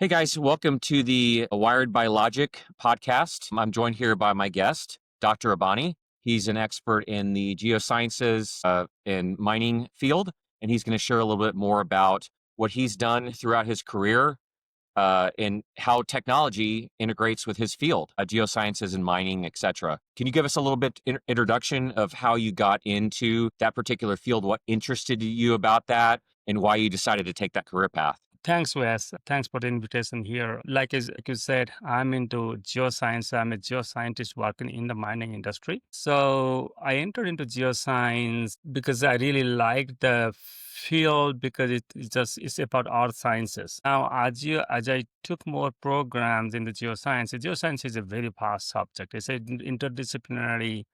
Hey guys, welcome to the Wired by Logic podcast. I'm joined here by my guest, Dr. Abani. He's an expert in the geosciences and mining field, and he's going to share a little bit more about what he's done throughout his career and how technology integrates with his field, geosciences and mining, etc. Can you give us a little bit introduction of how you got into that particular field, what interested you about that, and why you decided to take that career path? Thanks, Wes. Thanks for the invitation here. Like you said, I'm into geoscience. I'm a geoscientist working in the mining industry. So I entered into geoscience because I really like the field because it's about earth sciences. Now, as I took more programs in the geoscience is a very vast subject. It's an interdisciplinary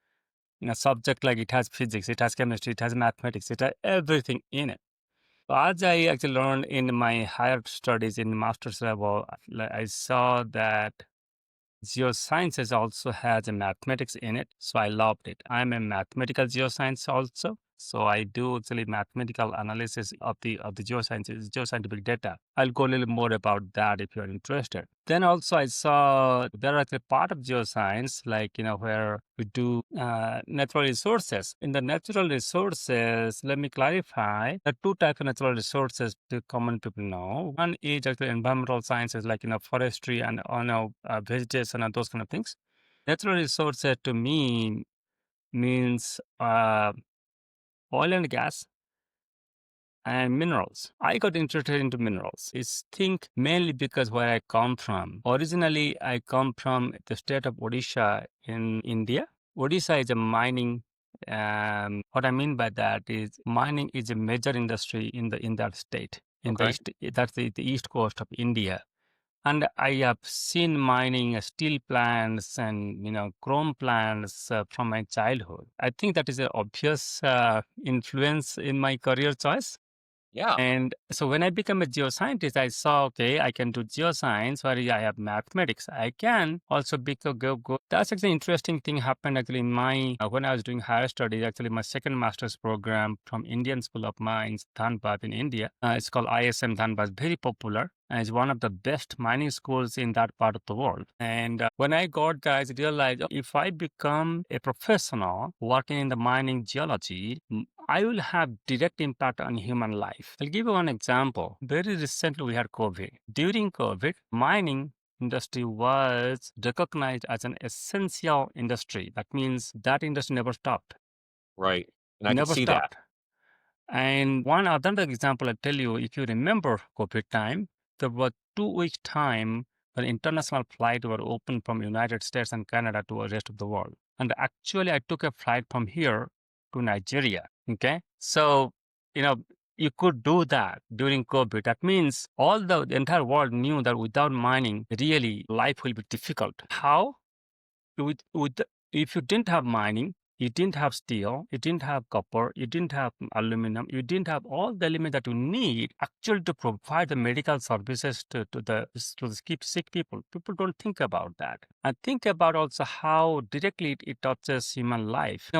subject. Like it has physics, it has chemistry, it has mathematics, it has everything in it. As I actually learned in my higher studies in master's level, I saw that geosciences also has a mathematics in it, so I loved it. I'm a mathematical geoscience also, so I do actually mathematical analysis of the geosciences, geoscientific data. I'll go a little more about that if you're interested. Then also I saw there are a part of geoscience like where we do natural resources. In the natural resources, let me clarify. There are two types of natural resources the common people know. One is actually environmental sciences like forestry and vegetation and those kind of things. Natural resources to me means oil and gas and minerals. I got interested into minerals. It's think mainly because where I come from. Originally, I come from the state of Odisha in India. Odisha is a mining. What I mean by that is mining is a major industry in that state. In the Okay. east, that's the east coast of India. And I have seen mining steel plants and chrome plants from my childhood. I think that is an obvious influence in my career choice. Yeah. And so when I became a geoscientist, I saw, okay, I can do geoscience where I have mathematics. I can also go. That's actually interesting thing happened actually in my, when I was doing higher studies, actually my second master's program from Indian School of Mines, Dhanbad in India. It's called ISM Dhanbad, very popular. And it's one of the best mining schools in that part of the world. And when I got guys, realized if I become a professional working in the mining geology, I will have direct impact on human life. I'll give you one example. Very recently, we had COVID. During COVID, mining industry was recognized as an essential industry. That means that industry never stopped. Right. And I could Never see that. stopped. And one other example I tell you, if you remember COVID time, there was 2 weeks time when international flights were open from United States and Canada to the rest of the world. And actually, I took a flight from here to Nigeria. Okay, so you know you could do that during COVID. That means the entire world knew that without mining, really life will be difficult. How? With if you didn't have mining, you didn't have steel, you didn't have copper, you didn't have aluminum, you didn't have all the elements that you need actually to provide the medical services to keep sick people. People don't think about that. And think about also how directly it touches human life.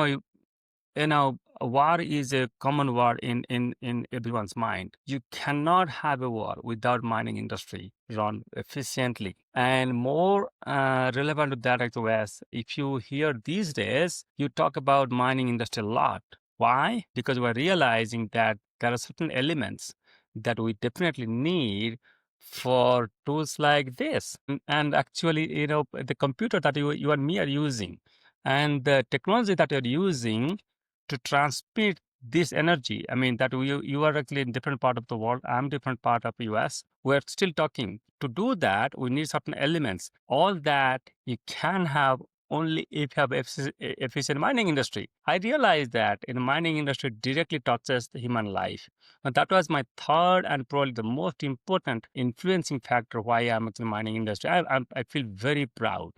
War is a common word in everyone's mind. You cannot have a war without mining industry run efficiently. And more relevant to that, actually, is if you hear these days, you talk about mining industry a lot. Why? Because we're realizing that there are certain elements that we definitely need for tools like this. And actually, the computer that you and me are using and the technology that you're using to transmit this energy. I mean, that you are actually in different part of the world. I'm different part of US. We're still talking. To do that, we need certain elements. All that you can have only if you have efficient mining industry. I realized that in the mining industry directly touches the human life. And that was my third and probably the most important influencing factor why I'm in the mining industry. I feel very proud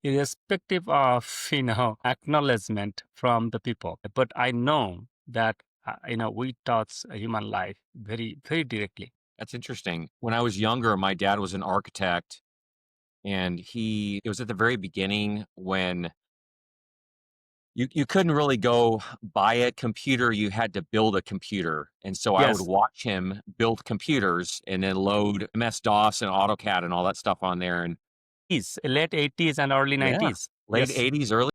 irrespective of acknowledgement from the people. But I know that we touch a human life very very directly. That's interesting. When I was younger, my dad was an architect, and it was at the very beginning when you couldn't really go buy a computer, you had to build a computer. And so I would Yes, watch him build computers and then load MS-DOS and AutoCAD and all that stuff on there. And is late 80s and early yeah, 90s. late Yes, 80s, early.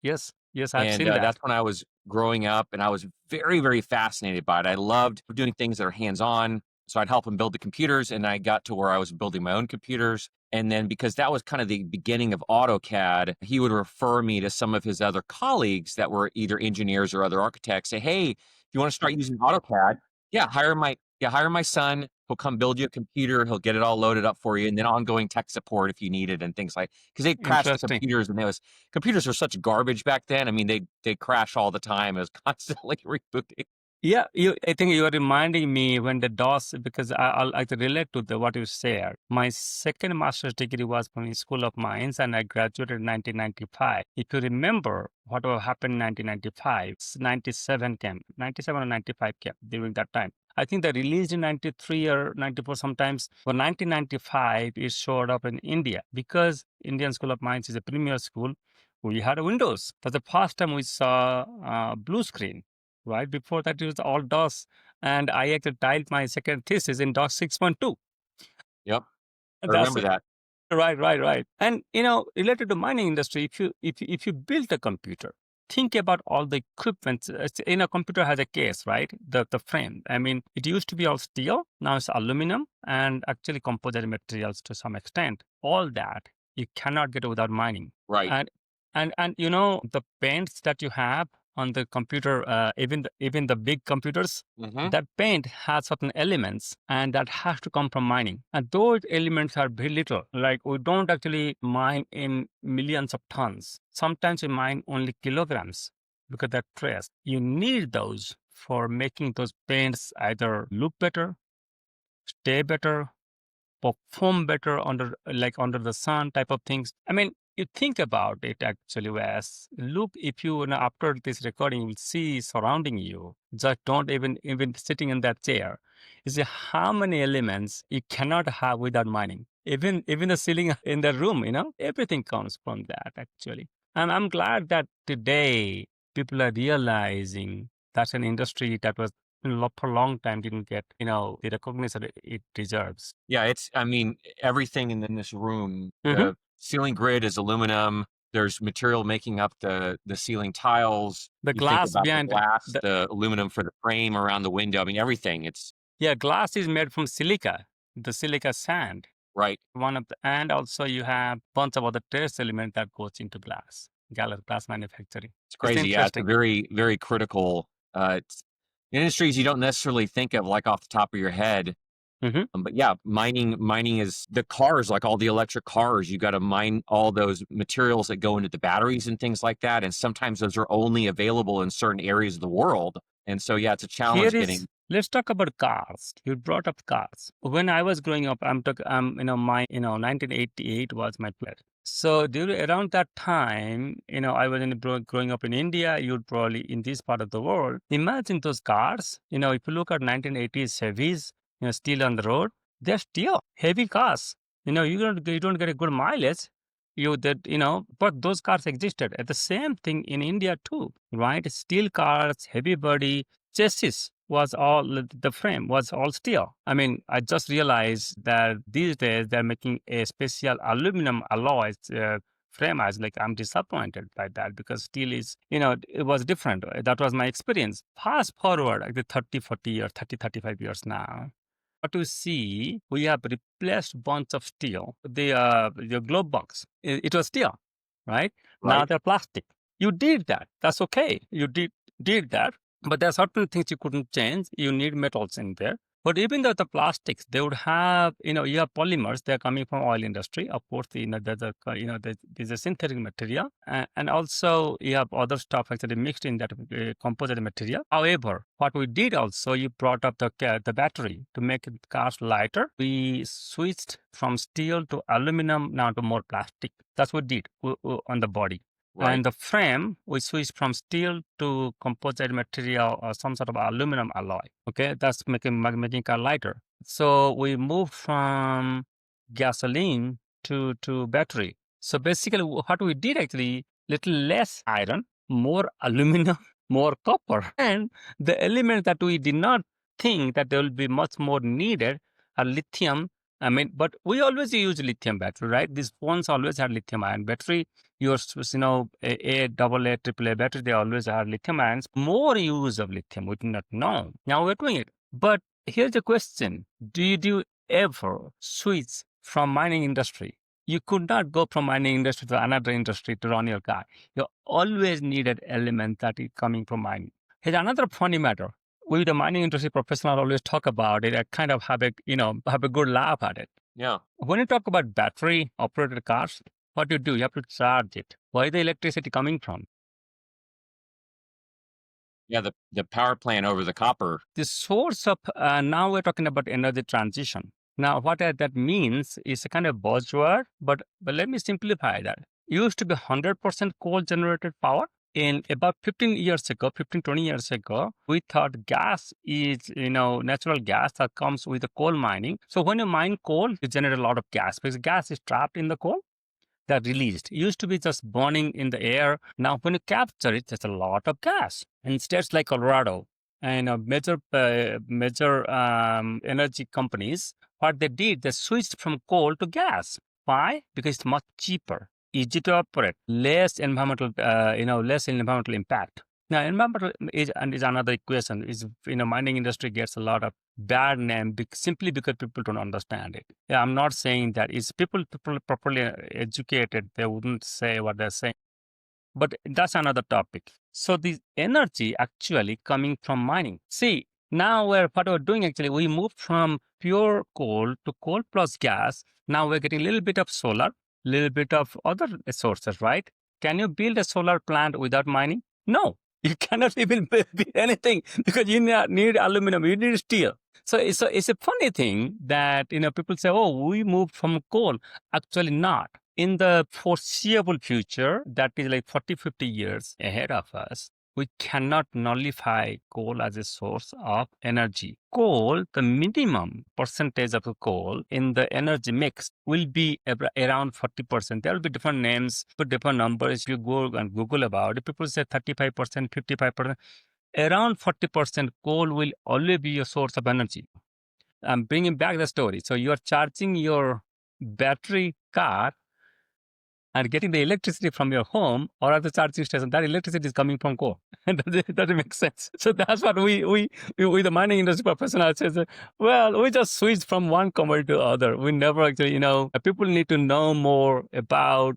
yes, yes, I've And seen that. that's when I was growing up, and I was very, very fascinated by it. I loved doing things that are hands-on. So I'd help him build the computers, and I got to where I was building my own computers. And then because that was kind of the beginning of AutoCAD, he would refer me to some of his other colleagues that were either engineers or other architects. Say, hey, if you want to start using AutoCAD, hire my son. He'll come build you a computer. He'll get it all loaded up for you, and then ongoing tech support if you need it and things like. Because they crashed the Interesting. computers, and computers were such garbage back then. I mean, they crash all the time. It was constantly rebooting. Yeah, I think you are reminding me when the DOS, because I can relate to what you said. My second master's degree was from a school of mines, and I graduated in 1995. If you remember what happened in 1995, 97 came, 97 or 95 came during that time. I think they released in 93 or 94 sometimes. But 1995, it showed up in India because Indian School of Mines is a premier school. We had a Windows. That's the first time we saw blue screen. Right before that, it was all DOS, and I actually tiled my second thesis in DOS 6.2. Yep, I That's remember it. that. Right. And related to mining industry, if you build a computer, think about all the equipment. Computer has a case, right? The frame. I mean, it used to be all steel. Now it's aluminum and actually composite materials to some extent. All that you cannot get without mining. Right. And the paints that you have on the computer, even the big computers, Hmm. that paint has certain elements and that has to come from mining. And those elements are very little. Like we don't actually mine in millions of tons. Sometimes we mine only kilograms because they're trace. You need those for making those paints either look better, stay better, perform better under the sun type of things. I mean, you think about it actually, Wes. Look, if after this recording, you will see surrounding you. Just don't even sitting in that chair. You see how many elements you cannot have without mining. Even the ceiling in the room, everything comes from that actually. And I'm glad that today people are realizing that's an industry that was for a long time didn't get the recognition it deserves. Yeah, I mean, everything in this room, Mhm. the ceiling grid is aluminum. There's material making up the ceiling tiles. The You think glass about the behind glass, the the aluminum for the frame around the window. I mean, everything. It's yeah, glass is made from silica, the silica sand. right. And also you have bunch of other trace element that goes into glass manufacturing. It's It's crazy. Yeah, it's a interesting. very, very critical it's industries you don't necessarily think of like off the top of your head. Mhm. But yeah, mining is the cars, like all the electric cars. You got to mine all those materials that go into the batteries and things like that. And sometimes those are only available in certain areas of the world. And so, yeah, it's a Here challenge is getting. let's talk about cars. You brought up cars. When I was growing up, my 1988 was my plan. So during around that time, I was growing up in India. You'd probably in this part of the world. Imagine those cars. If you look at 1980s Chevys, still on the road, they're still heavy cars. You don't get a good mileage. But those cars existed. And the same thing in India too, right? Steel cars, heavy body, chassis was all the frame was all steel. I mean, I just realized that these days they're making a special aluminum alloy frame. I was like, I'm disappointed by that because steel is, it was different. That was my experience. Fast forward like the 30, 40 years, 30, 35 years now. What you see, we have replaced bunch of steel. The glove box, it was steel, right? Now Right. they're plastic. You did that. That's okay. You did that. But there are certain things you couldn't change. You need metals in there. But even though the plastics, they would have, you have polymers. They're coming from oil industry. Of course, there's a synthetic material, and also you have other stuff actually mixed in that composite material. However, what we did also, you brought up the battery to make cars lighter. We switched from steel to aluminum now to more plastic. That's what we did on the body. Right. And the frame, we switched from steel to composite material or some sort of aluminum alloy. Okay, that's making car lighter. So we moved from gasoline to battery. So basically, what we did actually, little less iron, more aluminum, more copper. And the element that we did not think that there will be much more needed are lithium. I mean, but we always use lithium battery, right? These phones always have lithium ion battery. AA, AAA battery, they always have lithium ions. More use of lithium, we did not know. Now we're doing it. But here's the question. Did you ever switch from mining industry? You could not go from mining industry to another industry to run your car. You always needed element that is coming from mining. Here's another funny matter. We, the mining industry professional, always talk about it. I kind of have a good laugh at it. Yeah. When you talk about battery operated cars, what you do, you have to charge it. Where is the electricity coming from? Yeah. The power plant over the copper. The source of, now we're talking about energy transition. Now, what that means is a kind of buzzword, but let me simplify that. It used to be 100% coal generated power. In about 15 years ago, 15, 20 years ago, we thought gas is, natural gas that comes with the coal mining. So when you mine coal, you generate a lot of gas because gas is trapped in the coal that released. It used to be just burning in the air. Now, when you capture it, there's a lot of gas. In states like Colorado and major energy companies, what they did, they switched from coal to gas. Why? Because it's much cheaper, easy to operate, less environmental impact. Now, environmental is another equation. Is mining industry gets a lot of bad name simply because people don't understand it. Yeah, I'm not saying that. Is people properly educated, they wouldn't say what they're saying. But that's another topic. So the energy actually coming from mining. See, now what we're doing actually, we moved from pure coal to coal plus gas. Now we're getting a little bit of solar, little bit of other sources, right? Can you build a solar plant without mining? No, you cannot even build anything because you need aluminum, you need steel. So it's a funny thing that people say, oh, we moved from coal. Actually, not. In the foreseeable future, that is like 40, 50 years ahead of us, we cannot nullify coal as a source of energy. Coal, the minimum percentage of the coal in the energy mix will be around 40%. There will be different names, but different numbers. If you go and Google about it, people say 35%, 55%. Around 40% coal will always be a source of energy. I'm bringing back the story. So you are charging your battery car and getting the electricity from your home or at the charging station. That electricity is coming from coal. That doesn't make sense. So that's what we the mining industry professional says, well, we just switched from one commodity to the other. We never actually, people need to know more about,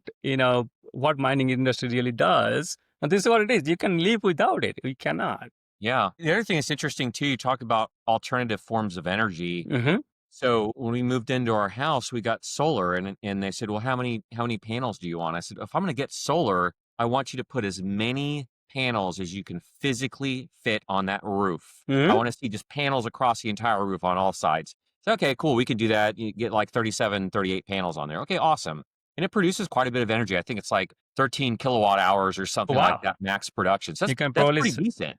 what mining industry really does. And this is what it is. You can live without it. We cannot. Yeah. The other thing that's interesting too, you talk about alternative forms of energy. Mm-hmm. So when we moved into our house, we got solar, and they said, "Well, how many panels do you want?" I said, "If I'm going to get solar, I want you to put as many panels as you can physically fit on that roof. I Mm-hmm. want to see just panels across the entire roof on all sides." So, okay, cool. We can do that. You get like 37, 38 panels on there. Okay, awesome. And it produces quite a bit of energy. I think it's like 13 kilowatt hours or something like Wow. that max production. So You can that's probably, pretty decent.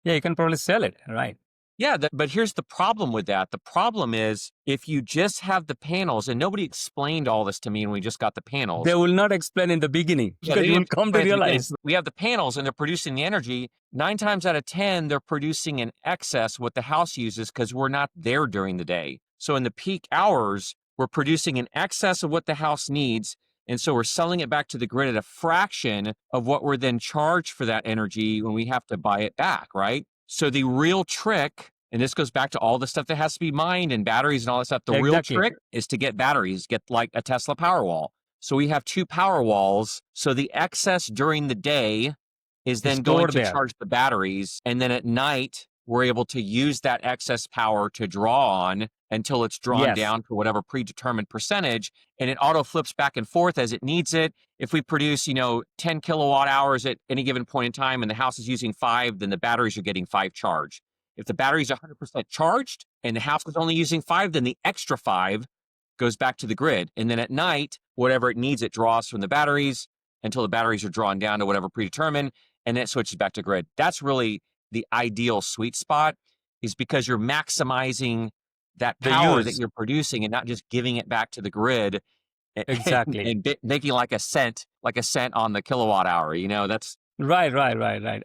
yeah, you can probably sell it, right? Yeah, but here's the problem with that. The problem is if you just have the panels, and nobody explained all this to me when we just got the panels. They will not explain in the beginning Yeah, because they you will didn't come to explain at the beginning. realize. We have the panels and they're producing the energy. 9 times out of 10, they're producing in excess what the house uses because we're not there during the day. So in the peak hours, we're producing in excess of what the house needs. And so we're selling it back to the grid at a fraction of what we're then charged for that energy when we have to buy it back, right? So the real trick, and this goes back to all the stuff that has to be mined and batteries and all that stuff. The real Exactly. trick is to get batteries, get like a Tesla Powerwall. So we have 2 power walls. So the excess during the day is It's then going stored to there. charge the batteries. And then at night, we're able to use that excess power to draw on until it's drawn Yes. down to whatever predetermined percentage. And it auto flips back and forth as it needs it. If we produce, 10 kilowatt hours at any given point in time and the house is using 5, then the batteries are getting 5 charged. If the battery's 100% charged and the house is only using 5, then the extra 5 goes back to the grid. And then at night, whatever it needs, it draws from the batteries until the batteries are drawn down to whatever predetermined, and then it switches back to grid. That's really the ideal sweet spot, is because you're maximizing that The power that use. you're producing and not just giving it back to the grid Exactly. and making like a cent on the kilowatt hour. That's Right.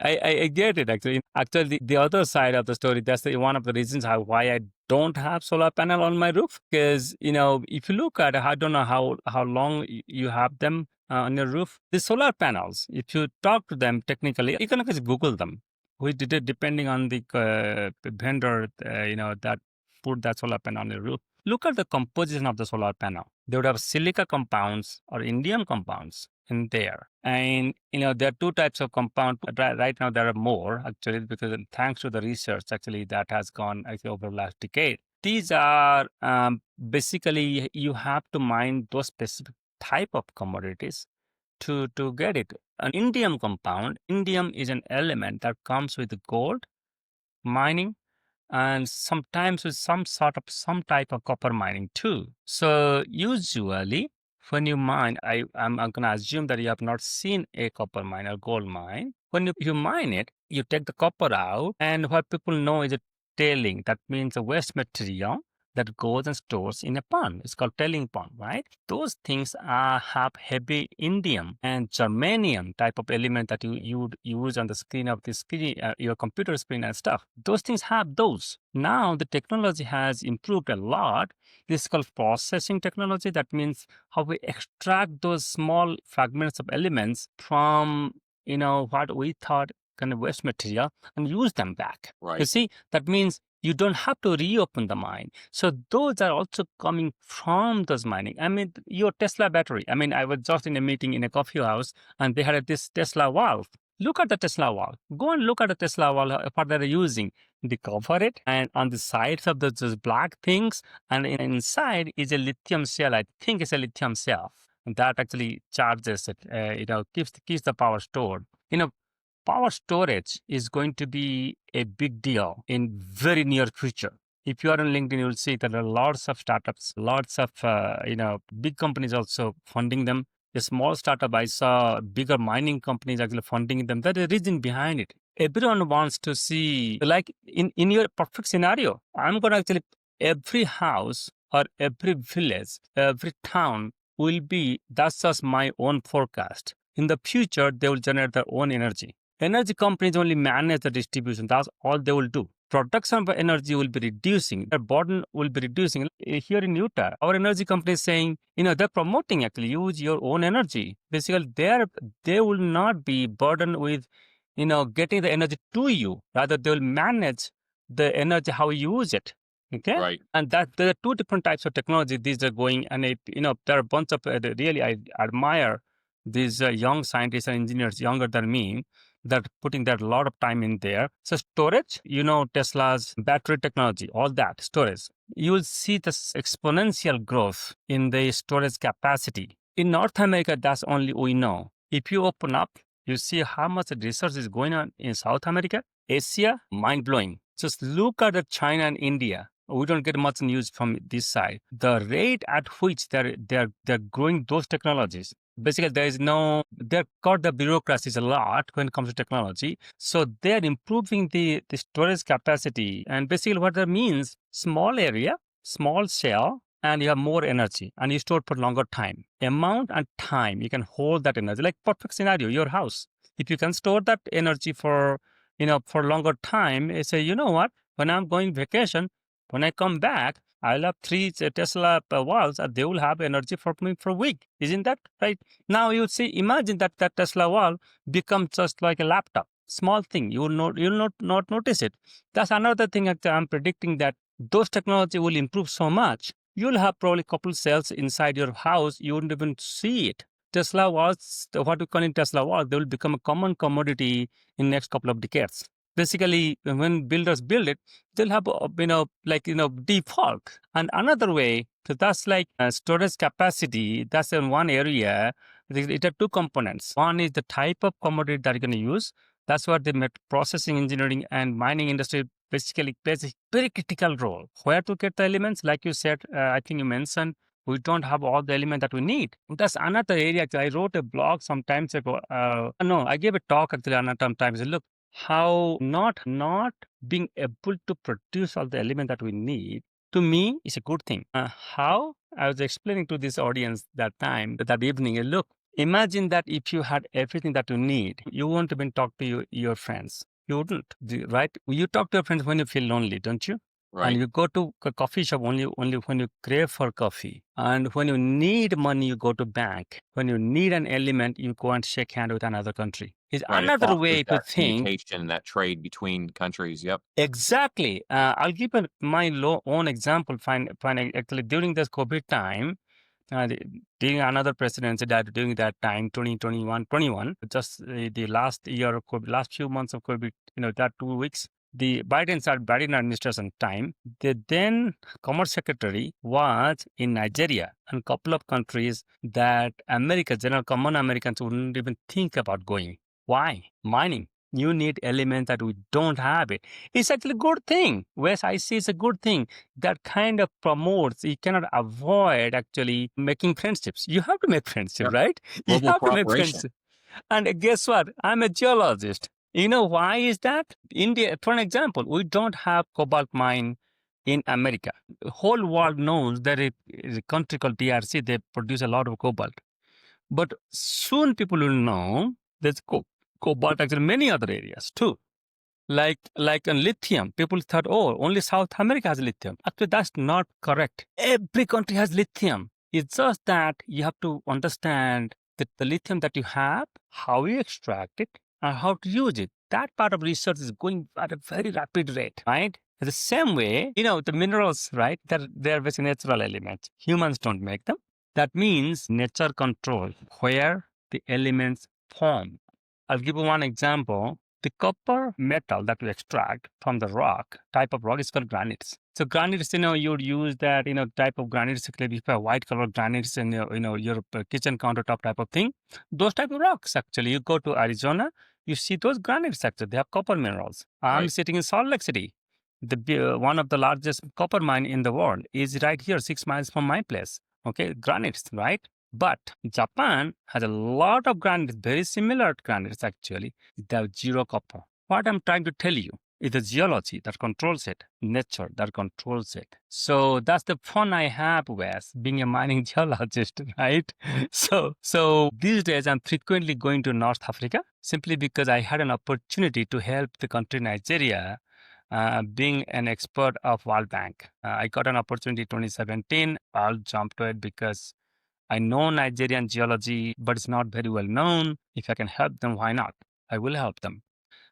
I get it actually. Actually, the other side of the story, that's one of the reasons why I don't have solar panel on my roof. Because, if you look at, I don't know how long you have them on your roof. The solar panels, if you talk to them technically, you can just Google them. We did it depending on the vendor, that put that solar panel on your roof. Look at the composition of the solar panel. They would have silica compounds or indium compounds in there. And, there are two types of compound. Right now, there are more actually, because thanks to the research actually that has gone actually over the last decade. These are basically, you have to mine those specific type of commodities to get it. An indium compound, indium is an element that comes with gold mining and sometimes with some type of copper mining too. So usually when you mine, I'm going to assume that you have not seen a copper mine or gold mine. When you mine it, you take the copper out, and what people know is a tailing. That means a waste material that goes and stores in a pond. It's called tailing pond, right? Those things have heavy indium and germanium type of element that you would use on the screen of the screen, your computer screen and stuff. Those things have those. Now the technology has improved a lot. This is called processing technology. That means how we extract those small fragments of elements from, what we thought kind of waste material and use them back. You Right. see, that means you don't have to reopen the mine. So those are also coming from those mining. I mean, your Tesla battery. I mean, I was just in a meeting in a coffee house and they had this Tesla valve. Look at the Tesla valve. Go and look at the Tesla valve, what they're using. They cover it, and on the sides of those black things, and inside is a lithium cell. I think it's a lithium cell that actually charges it. Keeps the power stored. Power storage is going to be a big deal in very near future. If you are on LinkedIn, you'll see that there are lots of startups, lots of big companies also funding them. A small startup, I saw bigger mining companies actually funding them. There's a reason behind it. Everyone wants to see, like in your perfect scenario, I'm going to actually, every house or every village, every town will be, that's just my own forecast. In the future, they will generate their own energy. Energy companies only manage the distribution. That's all they will do. Production of energy will be reducing. Their burden will be reducing. Here in Utah, our energy company is saying, they're promoting actually use your own energy. Basically, they will not be burdened with, getting the energy to you. Rather, they will manage the energy how you use it. Okay, Right. and that there are two different types of technology. These are going, and there are a bunch of really I admire these young scientists and engineers younger than me that putting that a lot of time in there. So storage, Tesla's battery technology, all that storage, you will see this exponential growth in the storage capacity. In North America, that's only we know. If you open up, you see how much research is going on in South America, Asia, mind blowing. Just look at China and India. We don't get much news from this side. The rate at which they're growing those technologies, basically they've got the bureaucracies a lot when it comes to technology, so they're improving the storage capacity. And basically what that means, small area, small cell, and you have more energy and you store for longer time, amount and time you can hold that energy. Like perfect scenario, your house, if you can store that energy for for longer time, you say, what, when I'm going vacation, when I come back, I'll have three Tesla walls, and they will have energy for me for a week. Isn't that right? Now you see, imagine that Tesla wall becomes just like a laptop, small thing. You'll not notice it. That's another thing that I'm predicting, that those technology will improve so much. You'll have probably couple cells inside your house. You wouldn't even see it. Tesla walls, what we call in Tesla walls, they will become a common commodity in next couple of decades. Basically, when builders build it, they'll have default. And another way, so that's like storage capacity. That's in one area. It are two components. One is the type of commodity that you're going to use. That's what the processing engineering and mining industry basically plays a very critical role. Where to get the elements, like you said, I think you mentioned, we don't have all the elements that we need. That's another area. I wrote a blog some times ago. No, I gave a talk actually another time. Look, how not being able to produce all the element that we need, to me, is a good thing. How? I was explaining to this audience that time, that evening, look, Imagine that if you had everything that you need, you won't even talk to your friends. You wouldn't, right? You talk to your friends when you feel lonely, don't you? And Right. you go to a coffee shop only when you crave for coffee. And when you need money, you go to bank. When you need an element, you go and shake hand with another country. It's Right. It another fosters way to that think. communication, that trade between countries. Yep. Exactly. I'll give my own example. Actually, during this COVID time, the during another presidency that during that time, 2021, just the last year of COVID, last few months of COVID, that 2 weeks, the Biden administration time, the then Commerce Secretary was in Nigeria and couple of countries that general common Americans wouldn't even think about going. Why? Mining. You need elements that we don't have it. It's actually a good thing. Wes, I see it's a good thing that kind of promotes, you cannot avoid actually making friendships. You have to make friendships, Yep. right? You Global have to make cooperation. friendships. And guess what? I'm a geologist. You know why is that? India, for an example, we don't have cobalt mine in America. The whole world knows that a country called DRC, they produce a lot of cobalt. But soon people will know there's cobalt actually in many other areas too. Like in lithium, people thought, oh, only South America has lithium. Actually, that's not correct. Every country has lithium. It's just that you have to understand that the lithium that you have, how you extract it, and how to use it. That part of research is going at a very rapid rate, right? The same way, the minerals, right? They're basically natural elements. Humans don't make them. That means nature control where the elements form. I'll give you one example. The copper metal that we extract from the rock, type of rock is called granites. So granites, you'd use that, type of granites, if you have white color granites in your kitchen countertop type of thing. Those type of rocks, actually, you go to Arizona, you see those granites, actually, they have copper minerals. I'm Right. sitting in Salt Lake City. One of the largest copper mine in the world is right here, 6 miles from my place. Okay, granites, right? But Japan has a lot of granites, very similar to granites actually. They have zero copper. What I'm trying to tell you is the geology that controls it, nature that controls it. So that's the fun I have with being a mining geologist, right? So these days I'm frequently going to North Africa simply because I had an opportunity to help the country Nigeria being an expert of World Bank. I got an opportunity 2017. I'll jump to it because I know Nigerian geology, but it's not very well known. If I can help them, why not? I will help them.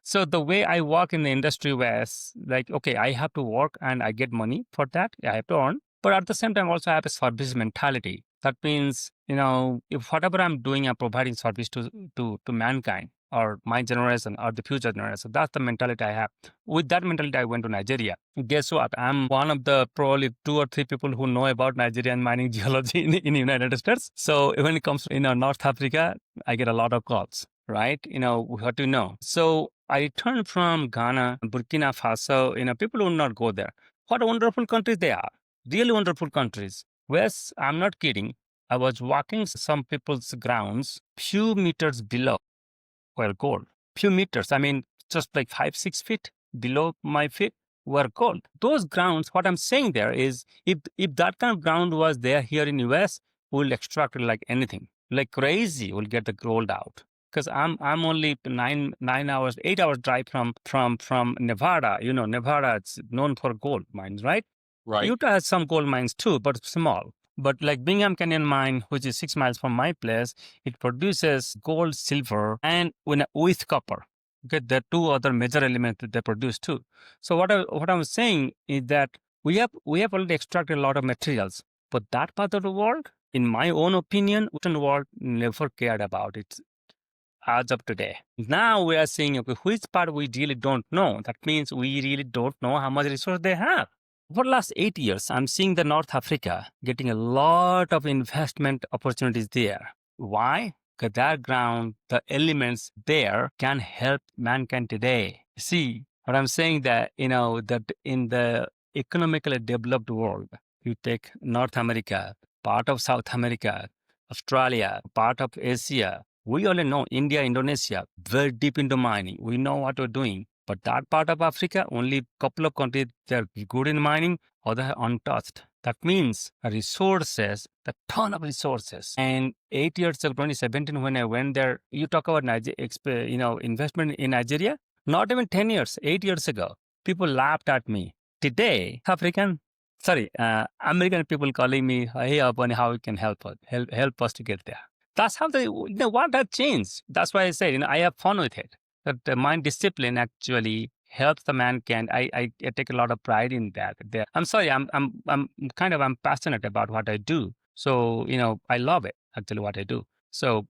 So the way I work in the industry was like, okay, I have to work and I get money for that. I have to earn. But at the same time, also I have a service mentality. That means, if whatever I'm doing, I'm providing service to mankind or my generation or the future generation. That's the mentality I have. With that mentality, I went to Nigeria. Guess what? I'm one of the probably 2 or 3 people who know about Nigerian mining geology in the United States. So when it comes to North Africa, I get a lot of calls, right? What to know. So I returned from Ghana, Burkina Faso. People will not go there. What wonderful countries they are. Really wonderful countries. Wes, I'm not kidding. I was walking some people's grounds, few meters below were gold. Few meters, I mean, just like 5, 6 feet below my feet were gold. Those grounds, what I'm saying there is, if that kind of ground was there here in US, we'll extract it like anything, like crazy. We'll get the gold out. Because I'm only 9 hours, 8 hours drive from Nevada. Nevada, it's known for gold mines, right? Right. Utah has some gold mines too, but small. But like Bingham Canyon mine, which is 6 miles from my place, it produces gold, silver, and with copper. Okay, there are 2 other major elements that they produce too. So what I was saying is that we have already extracted a lot of materials, but that part of the world, in my own opinion, Western world never cared about it as of today. Now we are seeing, okay, which part we really don't know. That means we really don't know how much resource they have. For the last 8 years, I'm seeing the North Africa getting a lot of investment opportunities there. Why? Because that ground, the elements there can help mankind today. See, what I'm saying that, that in the economically developed world, you take North America, part of South America, Australia, part of Asia, we only know India, Indonesia, very deep into mining. We know what we're doing. But that part of Africa, only a couple of countries, they're good in mining, other untouched. That means resources, the ton of resources. And 8 years ago, 2017, when I went there, you talk about investment in Nigeria. Not even 10 years, 8 years ago, people laughed at me. Today, American people calling me, hey, Abani, how you can help us to get there. That's how what has changed. That's why I said, I have fun with it. That the mind discipline actually helps the man can. I take a lot of pride in that. I'm sorry, I'm passionate about what I do. So, I love it, actually, what I do. So,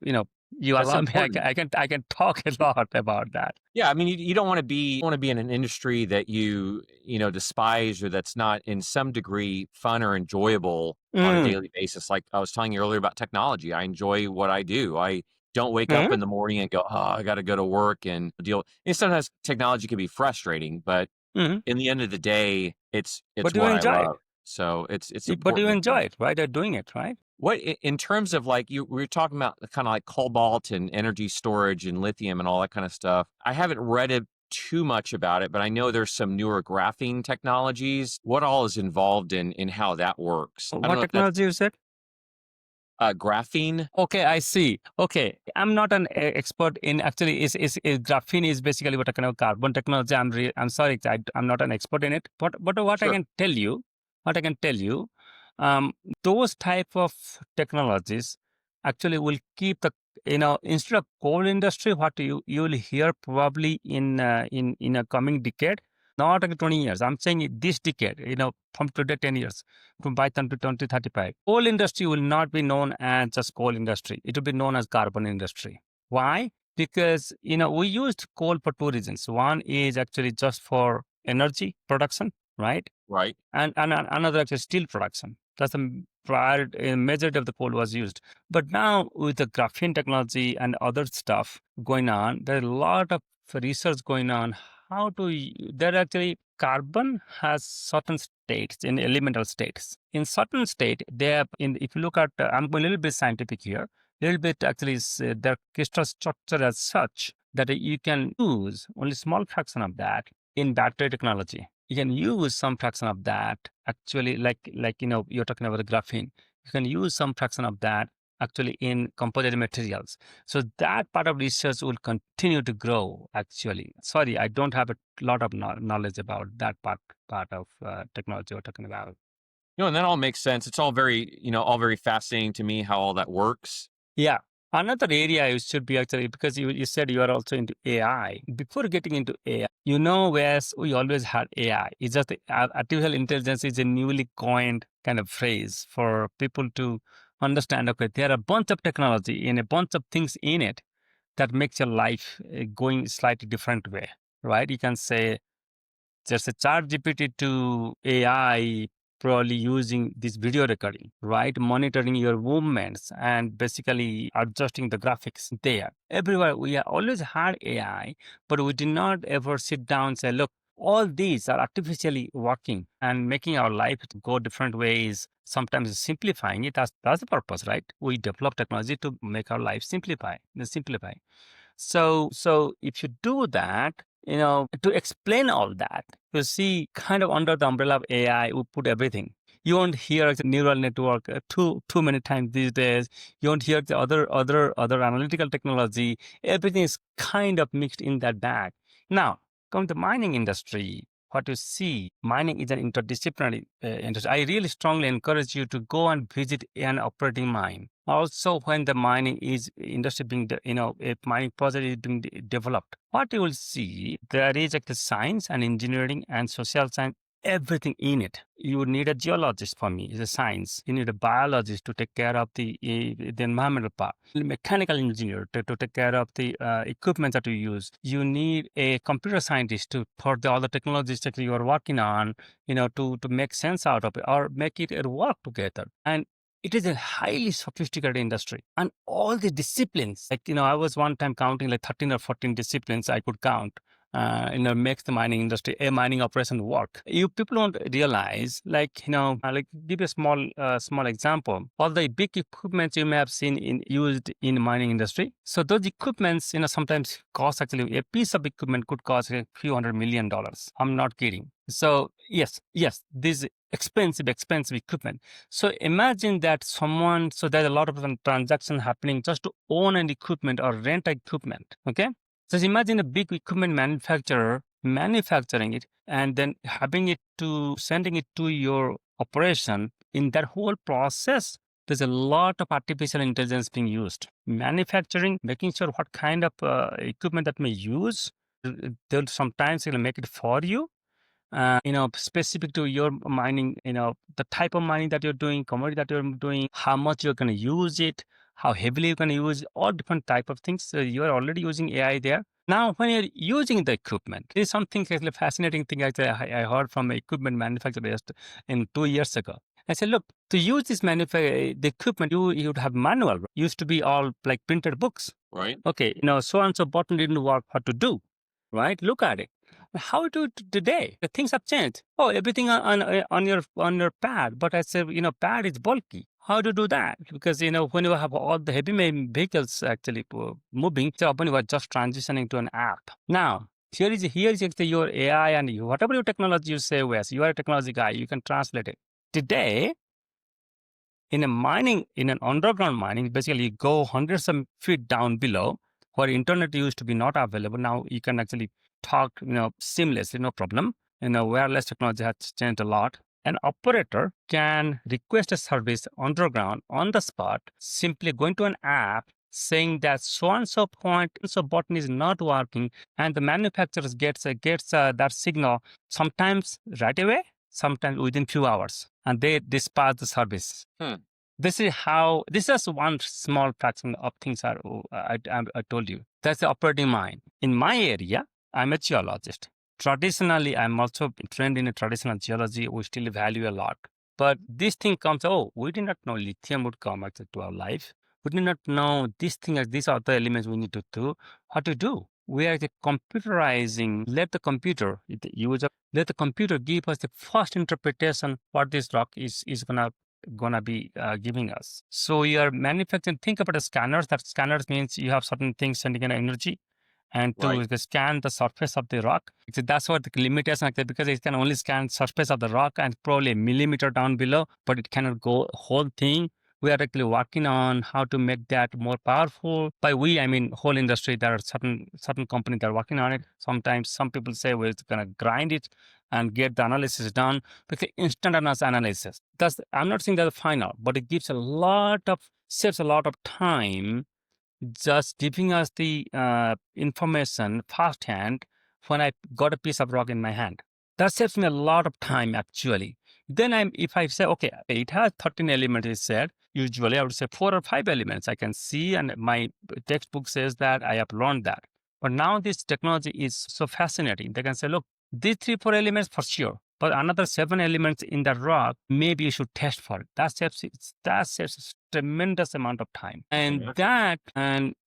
you That's allow me, important. I can talk a lot about that. Yeah, I mean, you don't want to be in an industry that you despise, or that's not in some degree fun or enjoyable on a daily basis. Like I was telling you earlier about technology, I enjoy what I do. I don't wake up in the morning and go, "Oh, I got to go to work and deal." And sometimes technology can be frustrating, but in the end of the day, it's But you what I enjoy it. love. So it's But you important. enjoy it, right? You're doing it, right? What in terms of like we were talking about kind of like cobalt and energy storage and lithium and all that kind of stuff. I haven't read it too much about it, but I know there's some newer graphene technologies. What all is involved in how that works? I don't What know if that's technology you said? graphene. Okay, I see. Okay, I'm not an expert in actually. Is graphene is basically what a kind of carbon technology. I'm sorry, I'm not an expert in it. But what I Sure. can tell you, um, those type of technologies actually will keep the instead of coal industry, what you will hear probably in a coming decade, not like 20 years. I'm saying this decade. From today 10 years. From by 2035. Coal industry will not be known as just coal industry. It will be known as carbon industry. Why? Because, we used coal for two reasons. One is actually just for energy production, right? Right. And another actually steel production. That's the prior majority of the coal was used. But now with the graphene technology and other stuff going on, there's a lot of research going on. There actually carbon has certain states in elemental states. In certain state, they have. If you look at, I'm going a little bit scientific here. Little bit actually is their crystal structure as such that you can use only small fraction of that in battery technology. You can use some fraction of that actually, you're talking about the graphene. You can use some fraction of that actually in composite materials. So that part of research will continue to grow. Actually, sorry, I don't have a lot of knowledge about that part of technology we're talking about. And that all makes sense. It's all all very fascinating to me how all that works. Yeah. Another area you should be actually, because you said you are also into AI. Before getting into AI, Wes, we always had AI. It's just artificial intelligence is a newly coined kind of phrase for people to understand, okay, there are a bunch of technology and a bunch of things in it that makes your life going slightly different way, right? You can say just a chat GPT to AI, probably using this video recording, right? Monitoring your movements and basically adjusting the graphics there. Everywhere we have always had AI, but we did not ever sit down and say, look, all these are artificially working and making our life go different ways, sometimes simplifying it. That's the purpose, right? We develop technology to make our life simplify. So if you do that, to explain all that, you see, kind of under the umbrella of AI, we put everything. You won't hear the neural network too many times these days. You won't hear the other analytical technology. Everything is kind of mixed in that bag. Now, come to mining industry. What you see, mining is an interdisciplinary industry. I really strongly encourage you to go and visit an operating mine. Also, when the mining is industry being, a mining project is being developed, what you will see, there is like the science and engineering and social science, everything in it. You need a geologist for me, it's a science. You need a biologist to take care of the environmental part. A mechanical engineer to take care of the equipment that you use. You need a computer scientist for all the technologies that you are working on, to make sense out of it or make it work together. And it is a highly sophisticated industry, and all the disciplines, like, I was one time counting like 13 or 14 disciplines I could count, makes the mining industry, a mining operation work. You people don't realize, like give a small example. All the big equipments you may have seen used in mining industry. So those equipments, sometimes cost, actually a piece of equipment could cost a few $100 million. I'm not kidding. So yes, these expensive equipment. So imagine that so there's a lot of transaction happening just to own an equipment or rent equipment. Okay. So imagine a big equipment manufacturer manufacturing it and then sending it to your operation. In that whole process, there's a lot of artificial intelligence being used. Manufacturing, making sure what kind of equipment that may use. They'll sometimes make it for you, specific to your mining, the type of mining that you're doing, commodity that you're doing, how much you're going to use it, how heavily you're going to use it, all different type of things. So you are already using AI there. Now, when you're using the equipment, there's something actually fascinating thing actually I heard from an equipment manufacturer just in 2 years ago. I said, look, to use this the equipment, you would have manual. Used to be all like printed books. Right. Okay, so and so button didn't work. What to do? Right? Look at it. How do today? The things have changed. Oh, everything on your pad. But I said, pad is bulky. How to do that? Because when you have all the heavy vehicles actually moving, so when you are just transitioning to an app. Now, here is actually your AI and whatever your technology you say, Wes, you are a technology guy. You can translate it. Today, in an underground mining, basically you go hundreds of feet down below where internet used to be not available. Now you can actually talk, seamlessly, no problem. Wireless technology has changed a lot. An operator can request a service underground on the spot, simply going to an app saying that so-and-so point, so button is not working, and the manufacturer gets that signal sometimes right away, sometimes within few hours, and they dispatch the service. This is one small fraction of things I told you. That's the operating mind. In my area, I'm a geologist. Traditionally, I'm also trained in a traditional geology. We still value a lot. But this thing comes, we did not know lithium would come actually to our life. We did not know these are the elements we need to do. What to do? We are computerizing. Let the computer give us the first interpretation what this rock is gonna be giving us. So you are manufacturing. Think about the scanners. That scanners means you have certain things sending an energy, and to scan the surface of the rock. So that's what the limitation, because it can only scan surface of the rock and probably a millimeter down below, but it cannot go whole thing. We are actually working on how to make that more powerful. By we, I mean whole industry. There are certain companies that are working on it. Sometimes some people say we're going to grind it and get the analysis done. Because instantaneous analysis. I'm not saying that's final, but it saves a lot of time just giving us the information firsthand when I got a piece of rock in my hand. That saves me a lot of time actually. Then if I say, okay, it has 13 elements, it said, usually I would say 4 or 5 elements I can see, and my textbook says that I have learned that. But now this technology is so fascinating. They can say, look, these 3, 4 elements for sure, but another 7 elements in the rock, maybe you should test for it. That saves a tremendous amount of time. And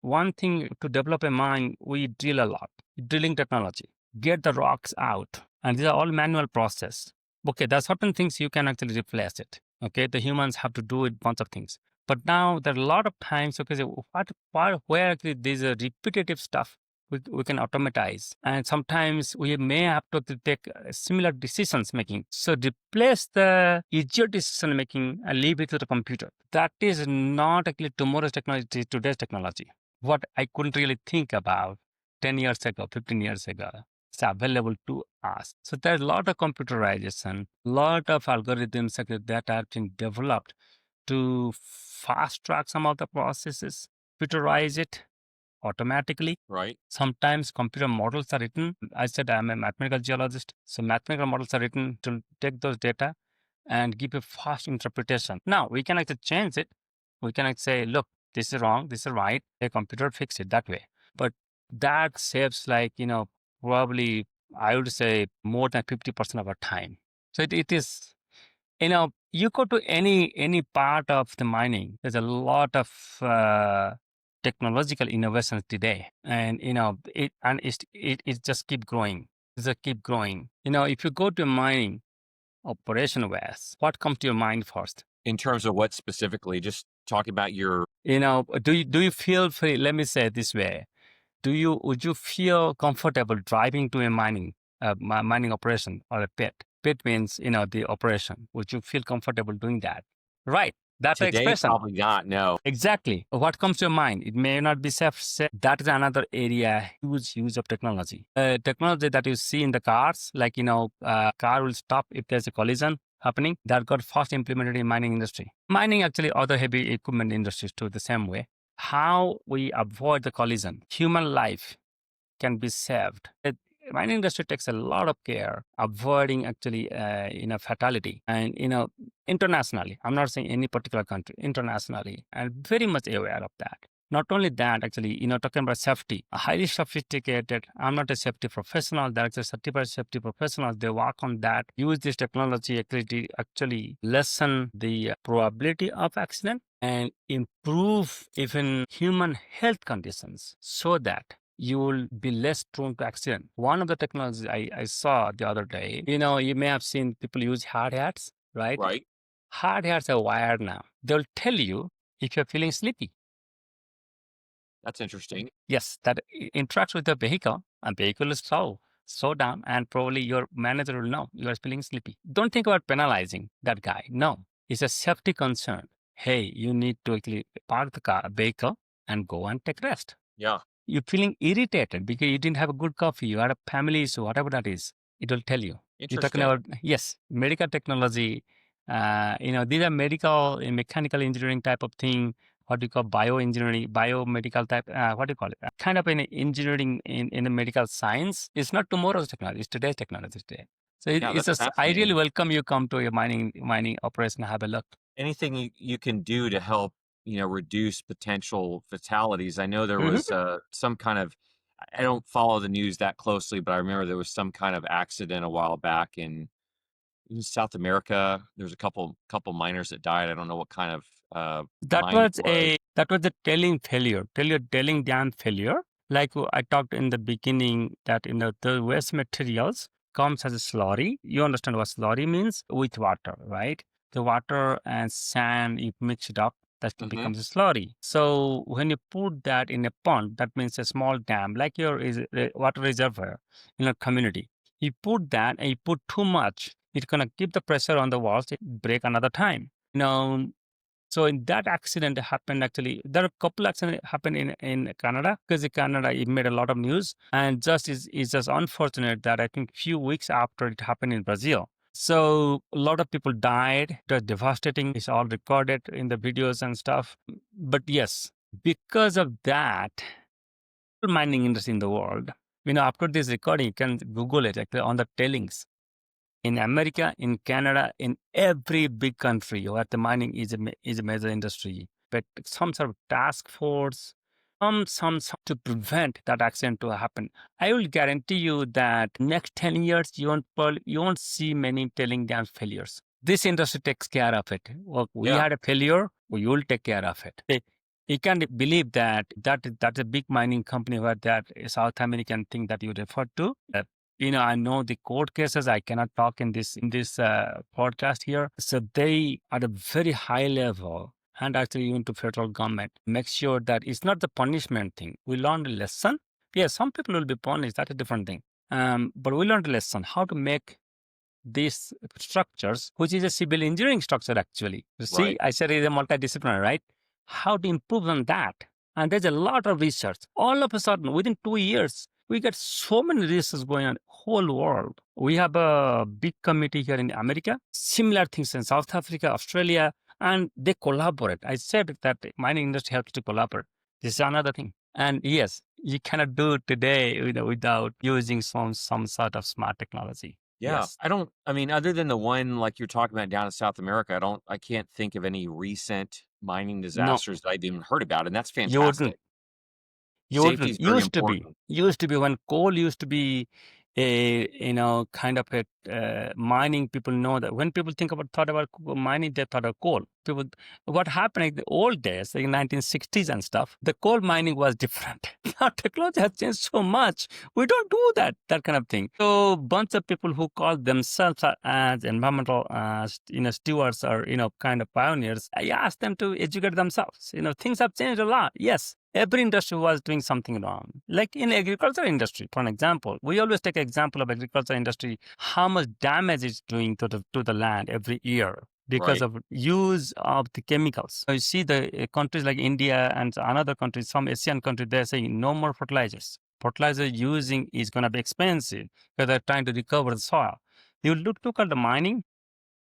one thing to develop a mine, we drill a lot. Drilling technology, get the rocks out. And these are all manual process. Okay, there are certain things you can actually replace it. Okay, the humans have to do a bunch of things. But now there are a lot of times, where actually there's a repetitive stuff we can automatize. And sometimes we may have to take similar decisions making. So replace the easier decision making and leave it to the computer. That is not actually tomorrow's technology, today's technology. What I couldn't really think about 10 years ago, 15 years ago. It's available to us. So there's a lot of computerization, a lot of algorithms that have been developed to fast track some of the processes, computerize it automatically. Right. Sometimes computer models are written. I said I'm a mathematical geologist. So mathematical models are written to take those data and give a fast interpretation. Now, we can actually change it. We can say, look, this is wrong, this is right. A computer fix it that way. But that saves probably, I would say, more than 50% of our time. So it is, you go to any part of the mining, there's a lot of technological innovations today, and it just keep growing. It just keep growing. If you go to mining operation, Wes, what comes to your mind first? In terms of what specifically? Just talking about your. Do you feel free? Let me say it this way: would you feel comfortable driving to a mining operation or a pit? Pit means, the operation. Would you feel comfortable doing that? Right. That's the Today, expression. probably not. No. Exactly. What comes to your mind? It may not be safe. That is another area, huge use of technology. Technology that you see in the cars, like, car will stop if there's a collision happening. That got first implemented in mining industry. Mining, actually, other heavy equipment industries too, the same way. How we avoid the collision. Human life can be saved. The mining industry takes a lot of care avoiding actually, fatality. And, internationally, I'm not saying any particular country, internationally, and very much aware of that. Not only that, actually, talking about safety, highly sophisticated. I'm not a safety professional. They're actually certified safety professionals. They work on that, use this technology actually lessen the probability of accident and improve even human health conditions so that you will be less prone to accident. One of the technologies I saw the other day, you may have seen people use hard hats, right? Right. Hard hats are wired now. They'll tell you if you're feeling sleepy. That's interesting. Yes, that interacts with the vehicle, and vehicle is slow down, and probably your manager will know you are feeling sleepy. Don't think about penalizing that guy. No, it's a safety concern. Hey, you need to actually park the vehicle and go and take rest. Yeah. You're feeling irritated because you didn't have a good coffee, you had a family issue, whatever that is, it will tell you. You're talking Interesting. about, yes, medical technology. These are medical, mechanical engineering type of thing. What do you call bioengineering, biomedical type? What do you call it? Kind of an engineering in the medical science. It's not tomorrow's technology; it's today's technology today. So Yeah, it's that's just, I really fascinating. welcome you come to a mining operation, have a look. Anything you can do to help, reduce potential fatalities. I know there was some kind of, I don't follow the news that closely, but I remember there was some kind of accident a while back in South America. There's a couple miners that died. I don't know what kind of That mine it was was. a tailing failure, tailing dam failure. Like I talked in the beginning that the waste materials comes as a slurry. You understand what slurry means? With water, right? The water and sand, you mix it up, that Hmm. becomes a slurry. So when you put that in a pond, that means a small dam, like your water reservoir in a community. You put that and you put too much, it's gonna keep the pressure on the walls, it break another time. So in that accident happened, actually, there are a couple accidents happened in Canada, because in Canada it made a lot of news, and it's just unfortunate that I think few weeks after it happened in Brazil. So a lot of people died. It was devastating. It's all recorded in the videos and stuff. But yes, because of that, mining industry in the world, after this recording, you can Google it actually on the tailings in America, in Canada, in every big country where the mining is a major industry. But some sort of task force, some to prevent that accident to happen. I will guarantee you that next 10 years, you won't see many tailing dam failures. This industry takes care of it. Well, we Yeah. had a failure, we will take care of it. You can't believe that's a big mining company where that South American thing that you referred to. I know the court cases. I cannot talk in this podcast here. So they at a very high level, and actually even to federal government, make sure that it's not the punishment thing. We learned a lesson. Yes, some people will be punished. That's a different thing. But we learned a lesson how to make these structures, which is a civil engineering structure actually. You see, Right. I said it's a multidisciplinary, right? How to improve on that. And there's a lot of research. All of a sudden, within 2 years, we get so many research going on whole world. We have a big committee here in America, similar things in South Africa, Australia, and they collaborate. I said that the mining industry helps to collaborate. This is another thing. And yes, you cannot do it today without using some sort of smart technology. Yeah. Yes. I mean, other than the one like you're talking about down in South America, I can't think of any recent mining No, disasters that I've even heard about. And that's you wouldn't. fantastic. You Safety wouldn't. is very important. Used to be when coal used to be a kind of a mining. People know that when people thought about mining, they thought of coal. What happened in the old days, like 1960s and stuff, the coal mining was different. Now technology has changed so much. We don't do that kind of thing. So bunch of people who call themselves as environmental stewards or kind of pioneers, I asked them to educate themselves. Things have changed a lot. Yes, Every industry was doing something wrong. Like in agriculture industry, for an example, we always take example of agriculture industry, how much damage it's doing to the land every year because Right. of use of the chemicals. So you see the countries like India and another countries, some Asian countries, they're saying no more fertilizers. Fertilizer using is going to be expensive because they're trying to recover the soil. You look at the mining,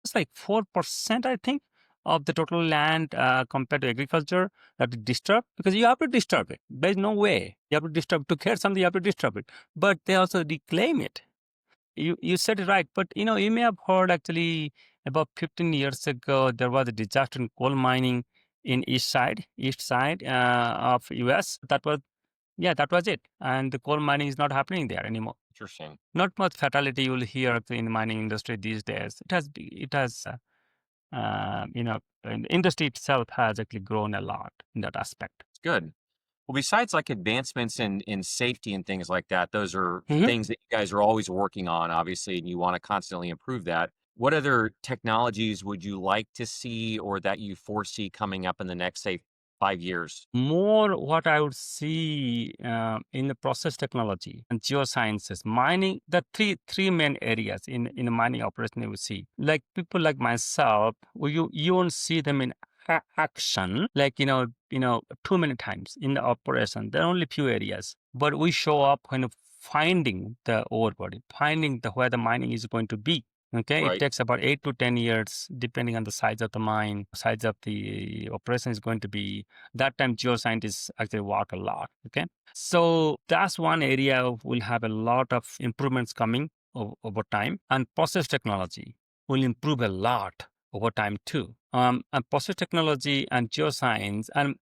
it's like 4%, I think, of the total land compared to agriculture that is disturbed because you have to disturb it. There's no way. You have to disturb to care something, you have to disturb it. But they also reclaim it. You said it right. But you may have heard actually about 15 years ago, there was a disaster in coal mining in east side of US. That was it. And the coal mining is not happening there anymore. Interesting. Not much fatality you will hear in the mining industry these days. And the industry itself has actually grown a lot in that aspect. It's good. Well, besides like advancements in safety and things like that, those are Mhm. things that you guys are always working on, obviously, and you want to constantly improve that. What other technologies would you like to see or that you foresee coming up in the next, say, 5 years? More what I would see in the process technology and geosciences, mining, the three main areas in the mining operation you will see. Like people like myself, you won't see them in action, like too many times in the operation. There are only few areas, but we show up kind of finding the ore body, finding the where the mining is going to be. Okay, it Right. takes about 8 to 10 years, depending on the size of the mine, size of the operation is going to be. That time geoscientists actually work a lot. Okay, so that's one area will have a lot of improvements coming over time, and process technology will improve a lot over time too. And process technology and geoscience and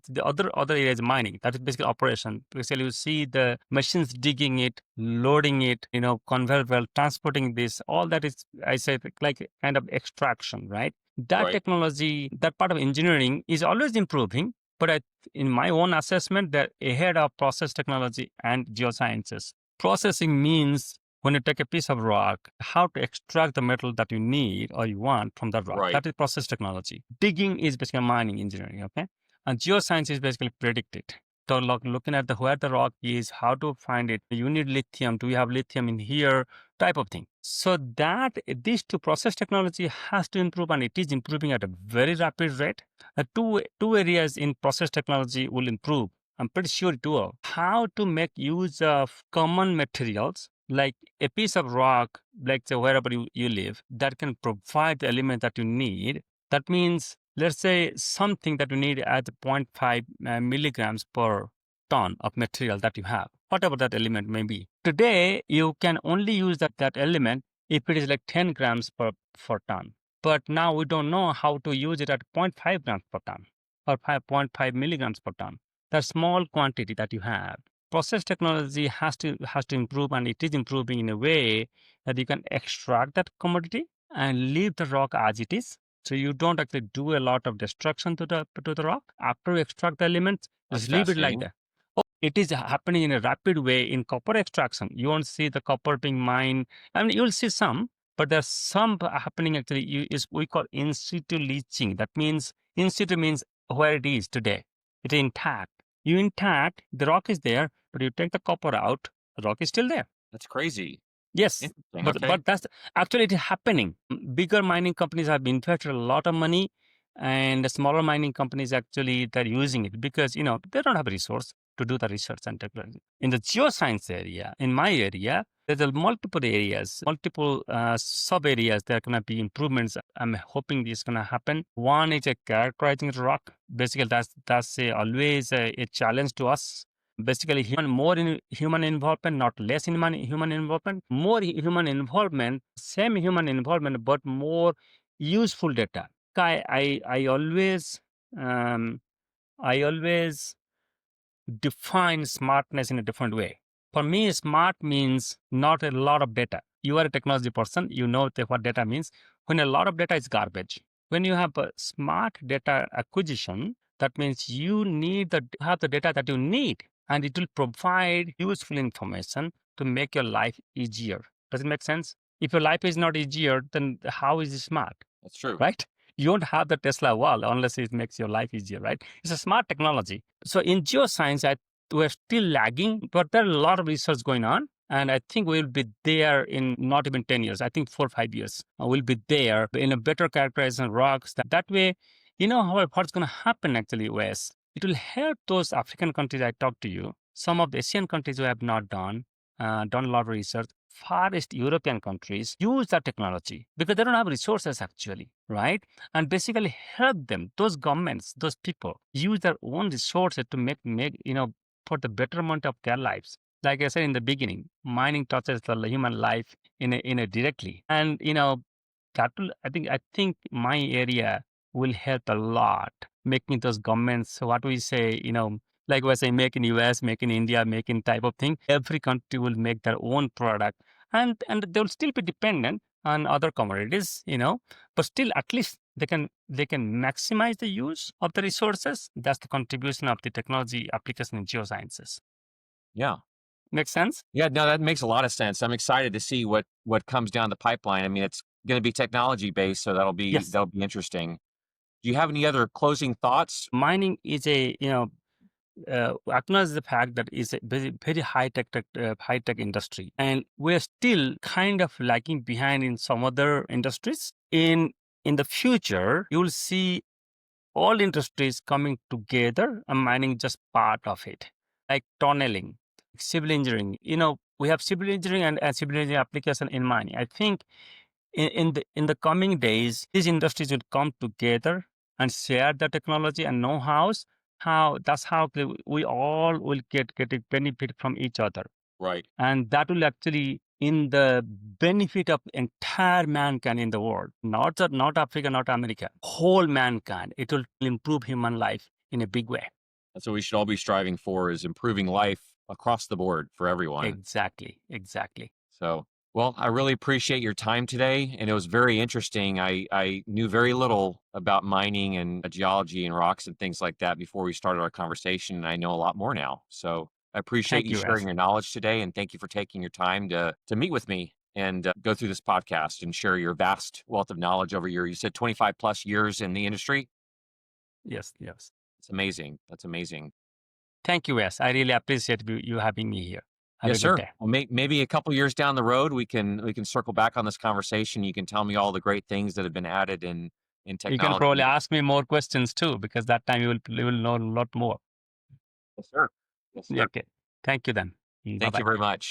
the other areas mining, that is basically operation. Basically, you see the machines digging it, loading it, conveyor belt transporting this. All that is, I say, like kind of extraction, right? That Right. technology, that part of engineering is always improving. But in my own assessment, they're ahead of process technology and geosciences. Processing means when you take a piece of rock, how to extract the metal that you need or you want from that rock. Right. That is process technology. Digging is basically mining engineering, okay? And geoscience is basically predict it. So looking at where the rock is, how to find it. You need lithium. Do we have lithium in here? Type of thing. So that these two process technology has to improve, and it is improving at a very rapid rate. Two areas in process technology will improve. I'm pretty sure it will. How to make use of common materials like a piece of rock, like say wherever you live, that can provide the element that you need. That means, let's say something that you need at 0.5 milligrams per ton of material that you have, whatever that element may be. Today, you can only use that element if it is like 10 grams per ton. But now we don't know how to use it at 0.5 grams per ton or 5.5 milligrams per ton. That small quantity that you have. Process technology has to improve, and it is improving in a way that you can extract that commodity and leave the rock as it is. So you don't actually do a lot of destruction to the rock. After you extract the elements, That's just leave it like fascinating. that. It is happening in a rapid way in copper extraction. You won't see the copper being mined. I mean, you'll see some, but there's some happening actually. Is we call in situ leaching. That means in situ means where it is today. It is intact. You intact, the rock is there, but you take the copper out, the rock is still there. That's crazy. Yes, Interesting. but Okay. that's actually it is happening. Bigger mining companies have invested a lot of money, and the smaller mining companies actually they're using it because they don't have resource to do the research and technology. In the geoscience area, in my area, there's multiple areas, multiple sub areas. There are going to be improvements. I'm hoping this is going to happen. One is a characterizing the rock. Basically, that's always a challenge to us. Basically, more in human involvement, not less in human involvement. More human involvement, same human involvement, but more useful data. I always um, I always define smartness in a different way. For me, smart means not a lot of data. You are a technology person, you know what data means. When a lot of data is garbage. When you have a smart data acquisition, that means you need have the data that you need, and it will provide useful information to make your life easier. Does it make sense? If your life is not easier, then how is it smart? That's true. Right? You won't have the Tesla wall unless it makes your life easier, right? It's a smart technology. So in geoscience, we're still lagging, but there are a lot of research going on. And I think we'll be there in not even 10 years. I think 4 or 5 years. We'll be there in a better characterization of rocks. That way, what's going to happen actually, Wes? It will help those African countries I talked to you, some of the Asian countries who have not done a lot of research, Far East European countries use that technology because they don't have resources actually, right? And basically help them, those governments, those people use their own resources to make for the betterment of their lives. Like I said in the beginning, mining touches the human life in a directly. And that will I think my area will help a lot making those governments what we say, like we say, make in US, make in India, make in type of thing. Every country will make their own product, and they'll still be dependent on other commodities, but still at least they can maximize the use of the resources. That's the contribution of the technology application in geosciences. Yeah. Make sense? Yeah, no, that makes a lot of sense. I'm excited to see what comes down the pipeline. I mean, it's going to be technology based, so Yes. that'll be interesting. Do you have any other closing thoughts? Mining is a acknowledge the fact that it's a very high tech industry, and we're still kind of lagging behind in some other industries. In the future, you will see all industries coming together and mining just part of it, like tunneling, civil engineering. We have civil engineering and civil engineering application in mining. I think in the coming days, these industries will come together and share the technology and know-hows. We all will get a benefit from each other, Right. and that will actually in the benefit of entire mankind in the world, not Africa, not America, whole mankind. It will improve human life in a big way. That's what we should all be striving for is improving life across the board for everyone. Exactly. So, well, I really appreciate your time today, and it was very interesting. I knew very little about mining and geology and rocks and things like that before we started our conversation, and I know a lot more now. So, I appreciate Thank you you, sharing S. your knowledge today, and thank you for taking your time to meet with me and go through this podcast and share your vast wealth of knowledge over you said 25 plus years in the industry. Yes. It's amazing. That's amazing. Thank you, S. I really appreciate you having me here. Have a Yes, good sir. day. Well, maybe a couple years down the road, we can circle back on this conversation. You can tell me all the great things that have been added in You can probably technology. ask me more questions too, because that time you will know a lot more. Yes, sir. Yes, Yeah, sir. okay. Thank you then. Bye Thank you bye. very much.